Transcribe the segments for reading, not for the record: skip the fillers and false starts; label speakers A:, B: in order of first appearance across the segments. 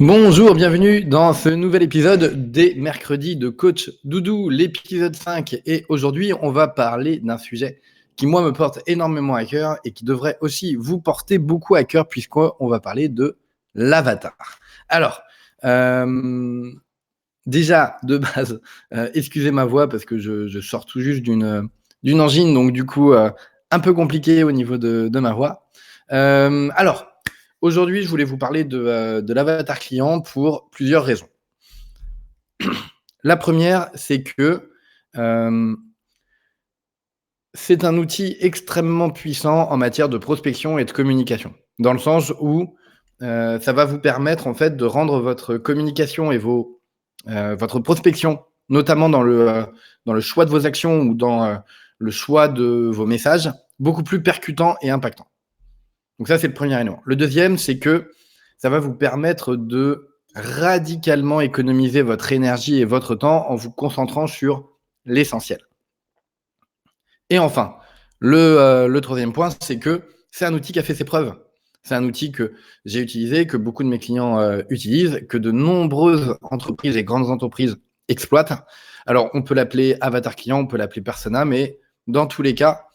A: Bonjour, bienvenue dans ce nouvel épisode des mercredis de Coach Doudou, l'épisode 5. Et aujourd'hui, on va parler d'un sujet qui, moi, me porte énormément à cœur et qui devrait aussi vous porter beaucoup à cœur puisqu'on va parler de l'avatar. Alors, déjà, de base, excusez ma voix parce que je sors tout juste d'une angine, donc du coup, un peu compliqué au niveau de ma voix. Alors, aujourd'hui, je voulais vous parler de l'avatar client pour plusieurs raisons. La première, c'est que c'est un outil extrêmement puissant en matière de prospection et de communication, dans le sens où ça va vous permettre en fait de rendre votre communication et votre prospection, notamment dans le choix de vos actions ou dans le choix de vos messages, beaucoup plus percutant et impactant. Donc ça, c'est le premier élément. Le deuxième, c'est que ça va vous permettre de radicalement économiser votre énergie et votre temps en vous concentrant sur l'essentiel. Et enfin, le troisième point, c'est que c'est un outil qui a fait ses preuves. C'est un outil que j'ai utilisé, que beaucoup de mes clients utilisent, que de nombreuses entreprises et grandes entreprises exploitent. Alors, on peut l'appeler avatar client, on peut l'appeler persona, mais dans tous les cas,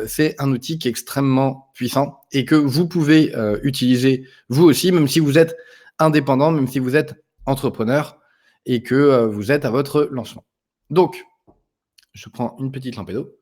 A: c'est un outil qui est extrêmement puissant et que vous pouvez utiliser vous aussi, même si vous êtes indépendant, même si vous êtes entrepreneur et que vous êtes à votre lancement. Donc, je prends une petite lampée d'eau.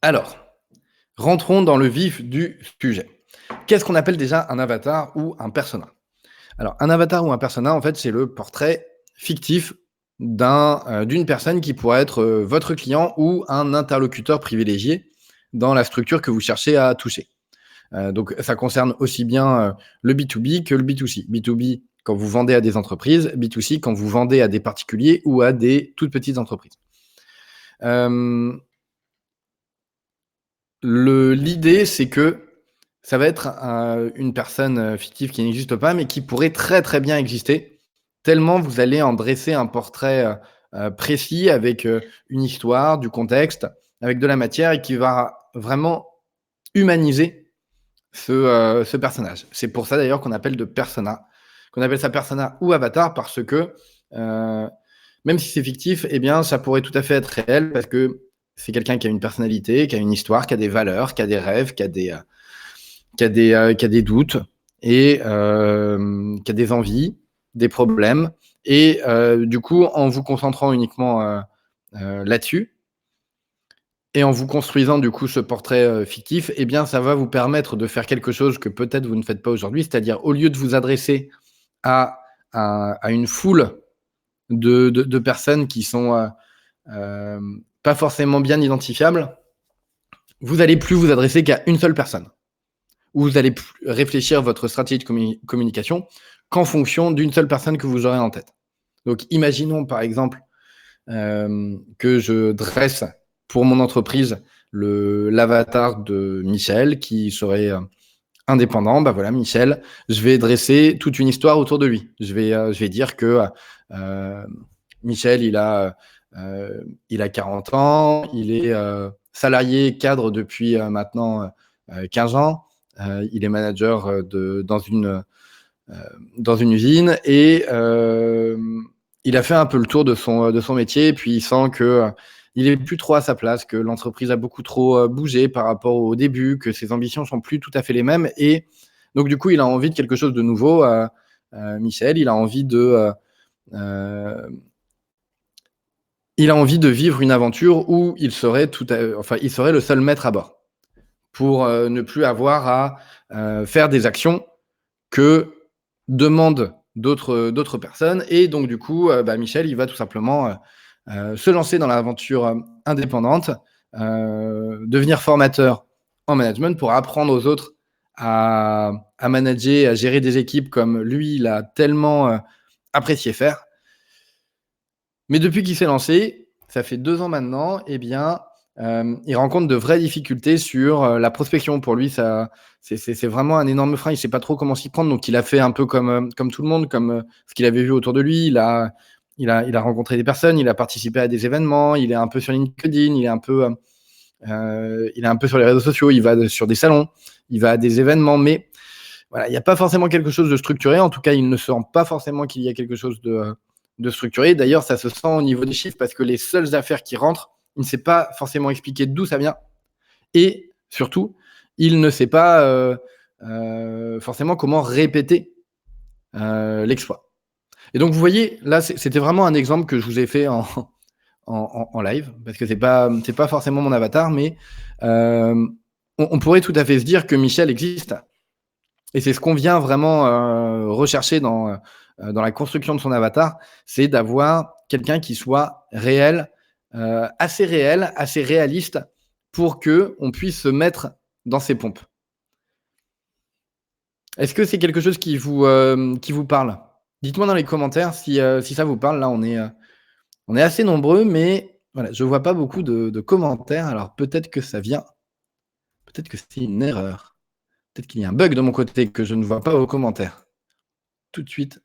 A: Alors, rentrons dans le vif du sujet. Qu'est-ce qu'on appelle déjà un avatar ou un persona? Alors, un avatar ou un persona, en fait, c'est le portrait fictif d'une personne qui pourrait être votre client ou un interlocuteur privilégié dans la structure que vous cherchez à toucher. Donc, ça concerne aussi bien le B2B que le B2C. B2B, quand vous vendez à des entreprises, B2C, quand vous vendez à des particuliers ou à des toutes petites entreprises. L'idée, c'est que ça va être une personne fictive qui n'existe pas, mais qui pourrait très très bien exister, tellement vous allez en dresser un portrait précis avec une histoire, du contexte, avec de la matière et qui va vraiment humaniser ce personnage. C'est pour ça d'ailleurs qu'on appelle ça persona ou avatar, parce que même si c'est fictif, eh bien, ça pourrait tout à fait être réel parce que c'est quelqu'un qui a une personnalité, qui a une histoire, qui a des valeurs, qui a des rêves, qui a des doutes et qui a des envies, des problèmes. Et du coup, en vous concentrant uniquement là-dessus et en vous construisant du coup ce portrait fictif, eh bien, ça va vous permettre de faire quelque chose que peut-être vous ne faites pas aujourd'hui, c'est-à-dire au lieu de vous adresser à une foule de personnes qui sont pas forcément bien identifiables, vous n'allez plus vous adresser qu'à une seule personne. Où vous allez réfléchir votre stratégie de communication qu'en fonction d'une seule personne que vous aurez en tête. Donc, imaginons par exemple que je dresse pour mon entreprise l'avatar de Michel qui serait indépendant. Bah voilà, Michel, je vais dresser toute une histoire autour de lui. Je vais dire que Michel, il a 40 ans, il est salarié cadre depuis maintenant 15 ans. Il est manager dans une usine et il a fait un peu le tour de son métier. Et puis il sent que il est plus trop à sa place, que l'entreprise a beaucoup trop bougé par rapport au début, que ses ambitions sont plus tout à fait les mêmes. Et donc du coup, il a envie de quelque chose de nouveau. Michel, il a envie de vivre une aventure où il serait il serait le seul maître à bord, pour ne plus avoir à faire des actions que demandent d'autres personnes. Et donc, du coup, Michel, il va tout simplement se lancer dans l'aventure indépendante, devenir formateur en management pour apprendre aux autres à manager, à gérer des équipes comme lui, il a tellement apprécié faire. Mais depuis qu'il s'est lancé, ça fait 2 ans maintenant, eh bien, il rencontre de vraies difficultés sur la prospection. Pour lui, c'est vraiment un énorme frein. Il ne sait pas trop comment s'y prendre. Donc, il a fait un peu comme tout le monde, comme ce qu'il avait vu autour de lui. Il a rencontré des personnes, il a participé à des événements, il est un peu sur LinkedIn, il est un peu il est un peu sur les réseaux sociaux, il va sur des salons, il va à des événements, mais voilà, il n'y a pas forcément quelque chose de structuré. En tout cas, il ne sent pas forcément qu'il y a quelque chose de structuré. D'ailleurs, ça se sent au niveau des chiffres parce que les seules affaires qui rentrent, il ne sait pas forcément expliquer d'où ça vient. Et surtout, il ne sait pas forcément comment répéter l'exploit. Et donc, vous voyez, là, c'était vraiment un exemple que je vous ai fait en live, parce que c'est pas forcément mon avatar, mais on pourrait tout à fait se dire que Michel existe. Et c'est ce qu'on vient vraiment rechercher dans la construction de son avatar, c'est d'avoir quelqu'un qui soit réel, assez réaliste, pour qu'on puisse se mettre dans ses pompes. Est-ce que c'est quelque chose qui vous parle? Dites-moi dans les commentaires si ça vous parle. Là, on est assez nombreux, mais voilà, je ne vois pas beaucoup de commentaires. Alors peut-être que ça vient, peut-être que c'est une erreur. Peut-être qu'il y a un bug de mon côté que je ne vois pas aux commentaires. Tout de suite.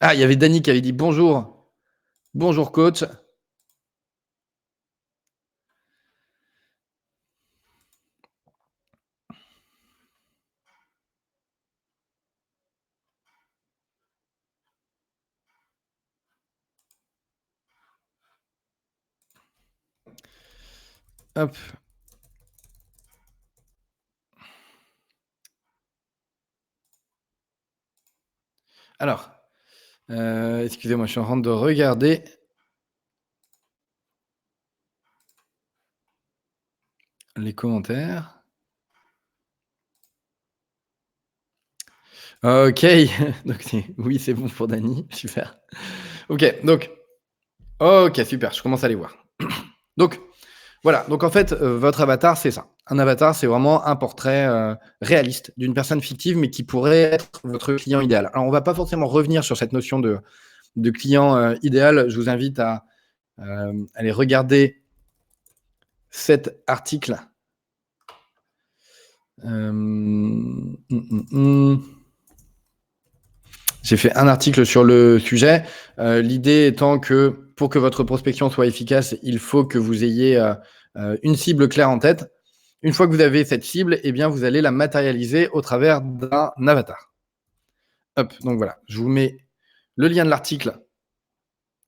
A: Ah, il y avait Dany qui avait dit bonjour. Bonjour coach. Hop. Alors, excusez-moi, je suis en train de regarder. Les commentaires. Ok. Donc, oui, c'est bon pour Dany. Super. Ok, donc. Ok, super. Je commence à les voir. Donc, voilà. Donc, en fait, votre avatar, c'est ça. Un avatar, c'est vraiment un portrait réaliste d'une personne fictive, mais qui pourrait être votre client idéal. Alors, on ne va pas forcément revenir sur cette notion de client idéal. Je vous invite à aller regarder cet article. J'ai fait un article sur le sujet. L'idée étant que pour que votre prospection soit efficace, il faut que vous ayez une cible claire en tête. Une fois que vous avez cette cible, eh bien, vous allez la matérialiser au travers d'un avatar. Hop, donc voilà, je vous mets le lien de l'article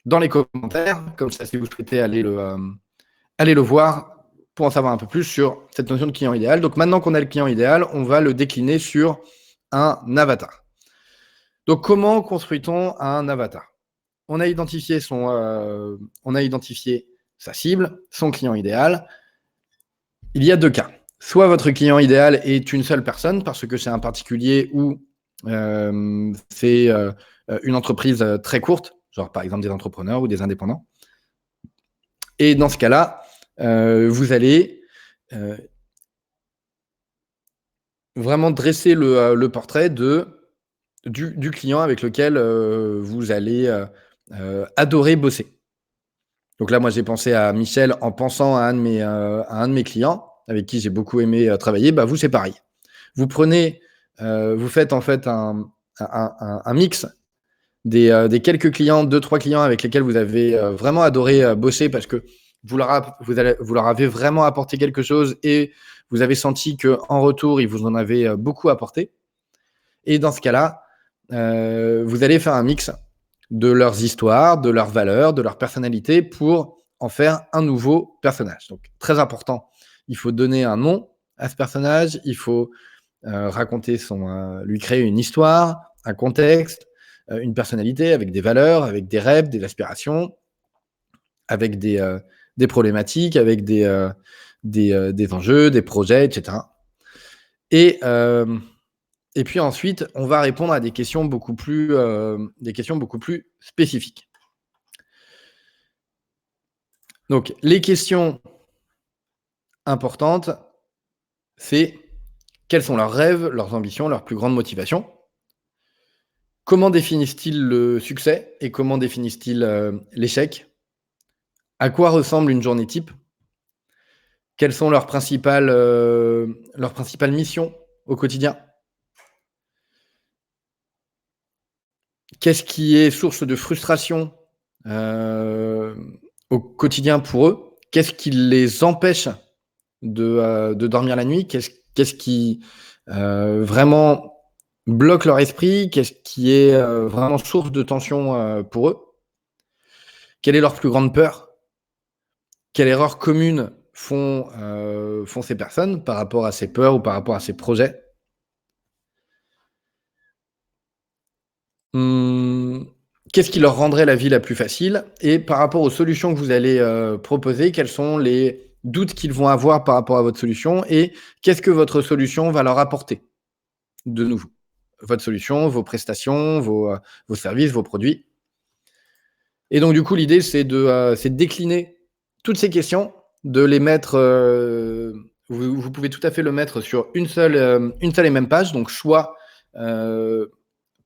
A: dans les commentaires. Comme ça, si vous souhaitez aller le voir pour en savoir un peu plus sur cette notion de client idéal. Donc maintenant qu'on a le client idéal, on va le décliner sur un avatar. Donc, comment construit-on un avatar? On a identifié sa cible, son client idéal. Il y a deux cas. Soit votre client idéal est une seule personne, parce que c'est un particulier ou c'est une entreprise très courte, genre par exemple des entrepreneurs ou des indépendants. Et dans ce cas-là, vous allez vraiment dresser le portrait du client avec lequel vous allez adorer bosser. Donc là, moi, j'ai pensé à Michel en pensant à un de mes clients avec qui j'ai beaucoup aimé travailler. Bah, vous, c'est pareil. Vous prenez, vous faites en fait un mix des quelques clients, 2-3 clients avec lesquels vous avez vraiment adoré bosser parce que vous leur avez vraiment apporté quelque chose et vous avez senti qu'en retour, ils vous en avaient beaucoup apporté. Et dans ce cas-là, vous allez faire un mix de leurs histoires, de leurs valeurs, de leur personnalité pour en faire un nouveau personnage. Donc, très important, il faut donner un nom à ce personnage, il faut lui créer une histoire, un contexte, une personnalité avec des valeurs, avec des rêves, des aspirations, avec des problématiques, avec des enjeux, des projets, etc. Et puis ensuite, on va répondre à des questions beaucoup plus spécifiques. Donc, les questions importantes, c'est quels sont leurs rêves, leurs ambitions, leurs plus grandes motivations? Comment définissent-ils le succès et comment définissent-ils l'échec? À quoi ressemble une journée type? Quelles sont leurs principales missions au quotidien? Qu'est-ce qui est source de frustration, au quotidien pour eux? Qu'est-ce qui les empêche de dormir la nuit? Qu'est-ce qui, vraiment bloque leur esprit? Qu'est-ce qui est, vraiment source de tension, pour eux? Quelle est leur plus grande peur? Quelle erreur commune font ces personnes par rapport à ces peurs ou par rapport à ces projets? Mmh, qu'est-ce qui leur rendrait la vie la plus facile? Et par rapport aux solutions que vous allez, proposer, quels sont les doutes qu'ils vont avoir par rapport à votre solution? Et qu'est-ce que votre solution va leur apporter de nouveau? Votre solution, vos prestations, vos services, vos produits. Et donc du coup, l'idée, c'est de décliner toutes ces questions, de les mettre, vous pouvez tout à fait le mettre sur une seule et même page, donc soit, heu,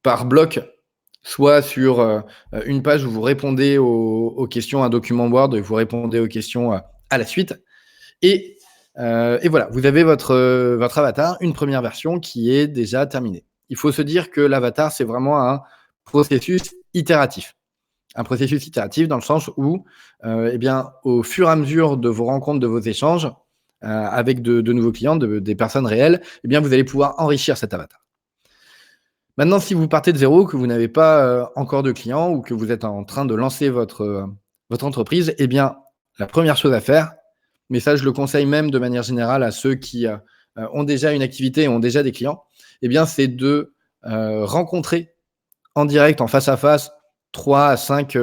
A: par bloc, soit sur, une page où vous répondez aux questions, un document Word et vous répondez aux questions, à la suite. Et voilà, vous avez votre avatar, une première version qui est déjà terminée. Il faut se dire que l'avatar, c'est vraiment un processus itératif. Un processus itératif dans le sens où, eh bien, au fur et à mesure de vos rencontres, de vos échanges, avec de nouveaux clients, des personnes réelles, eh bien, vous allez pouvoir enrichir cet avatar. Maintenant, si vous partez de zéro, que vous n'avez pas, encore de clients ou que vous êtes en train de lancer votre entreprise, eh bien, la première chose à faire, mais ça, je le conseille même de manière générale à ceux qui, ont déjà une activité et ont déjà des clients, eh bien, c'est de, rencontrer en direct, en face à face, 3 à 5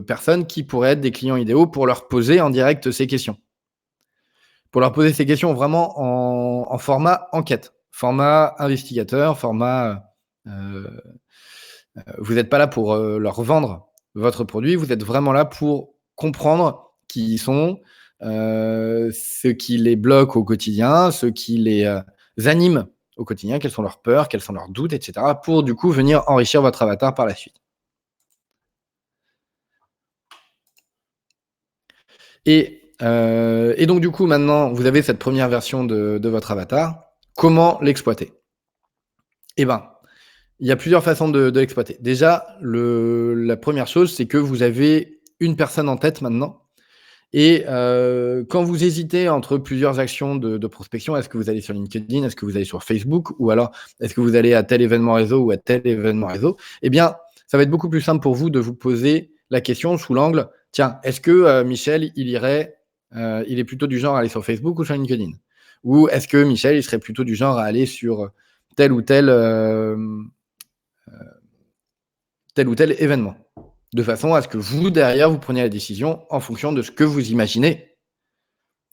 A: personnes qui pourraient être des clients idéaux pour leur poser en direct ces questions. Pour leur poser ces questions vraiment en format enquête, format investigateur, format, heu vous n'êtes pas là pour, leur vendre votre produit, vous êtes vraiment là pour comprendre qui ils sont, ce qui les bloque au quotidien, ce qui les, anime au quotidien, quelles sont leurs peurs, quels sont leurs doutes et cetera, pour du coup venir enrichir votre avatar par la suite. Et donc du coup maintenant vous avez cette première version de votre avatar. Comment l'exploiter? Eh ben, il y a plusieurs façons de l'exploiter. Déjà, la première chose, c'est que vous avez une personne en tête maintenant. Et quand vous hésitez entre plusieurs actions de prospection, est-ce que vous allez sur LinkedIn? Est-ce que vous allez sur Facebook? Ou alors est-ce que vous allez à tel événement réseau ou à tel événement réseau? Eh bien, ça va être beaucoup plus simple pour vous de vous poser la question sous l'angle: «Tiens, est-ce que, Michel, il est plutôt du genre à aller sur Facebook ou sur LinkedIn?» Ou est-ce que Michel, il serait plutôt du genre à aller sur tel ou tel, tel ou tel événement? De façon à ce que vous, derrière, vous preniez la décision en fonction de ce que vous imaginez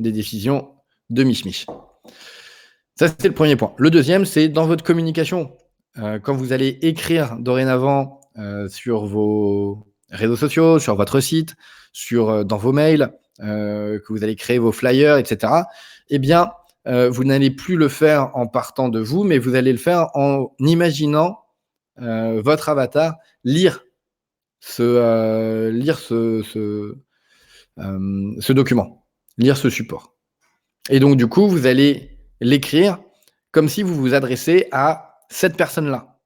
A: des décisions de Mich Ça, c'est le premier point. Le deuxième, c'est dans votre communication. Quand vous allez écrire dorénavant, sur vos réseaux sociaux, sur votre site, dans vos mails, que vous allez créer vos flyers et cetera, eh bien, vous n'allez plus le faire en partant de vous, mais vous allez le faire en imaginant, votre avatar lire ce document, lire ce support. Et donc, du coup, vous allez l'écrire comme si vous vous adressez à cette personne-là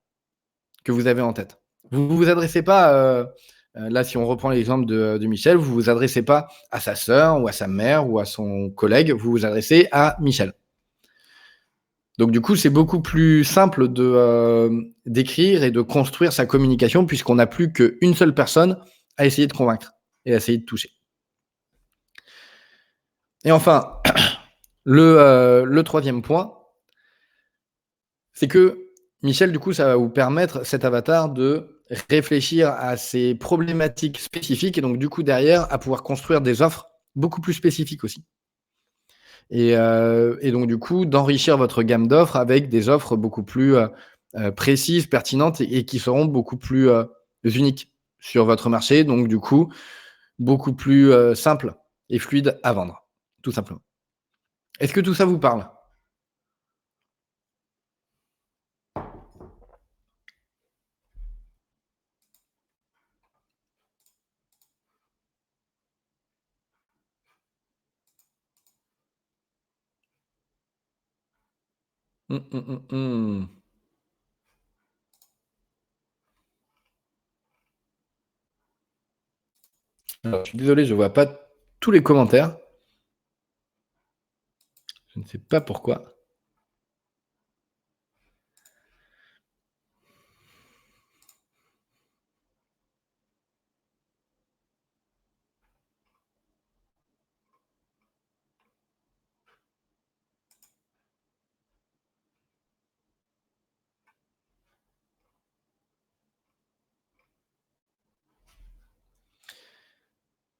A: que vous avez en tête. Vous ne vous adressez pas, là, si on reprend l'exemple de Michel, vous ne vous adressez pas à sa sœur ou à sa mère ou à son collègue, vous vous adressez à Michel. Donc, du coup, c'est beaucoup plus simple d'écrire et de construire sa communication puisqu'on n'a plus qu'une seule personne à essayer de convaincre et à essayer de toucher. Et enfin, le troisième point, c'est que Michel, du coup, ça va vous permettre, cet avatar, de réfléchir à ces problématiques spécifiques et donc, du coup, derrière, à pouvoir construire des offres beaucoup plus spécifiques aussi. Et donc, du coup, d'enrichir votre gamme d'offres avec des offres beaucoup plus précises, pertinentes et qui seront beaucoup plus uniques sur votre marché. Donc, du coup, beaucoup plus simples et fluides à vendre, tout simplement. Est-ce que tout ça vous parle? Mmh, mmh, mmh, mmh. Alors, je suis désolé, je vois pas tous les commentaires. Je ne sais pas pourquoi.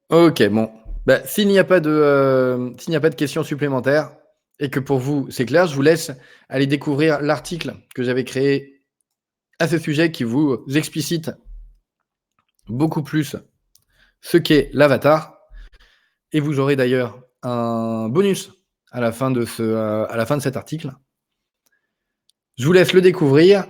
A: OK, bon. Bah, s'il n'y a pas de questions supplémentaires et que pour vous, c'est clair, je vous laisse aller découvrir l'article que j'avais créé à ce sujet qui vous explicite beaucoup plus ce qu'est l'avatar et vous aurez d'ailleurs un bonus à la fin de cet article. Je vous laisse le découvrir.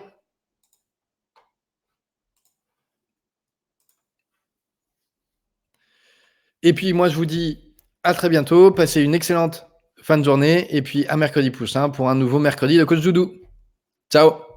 A: Et puis moi, je vous dis à très bientôt. Passez une excellente fin de journée et puis à mercredi prochain pour un nouveau mercredi de Coach Doudou. Ciao.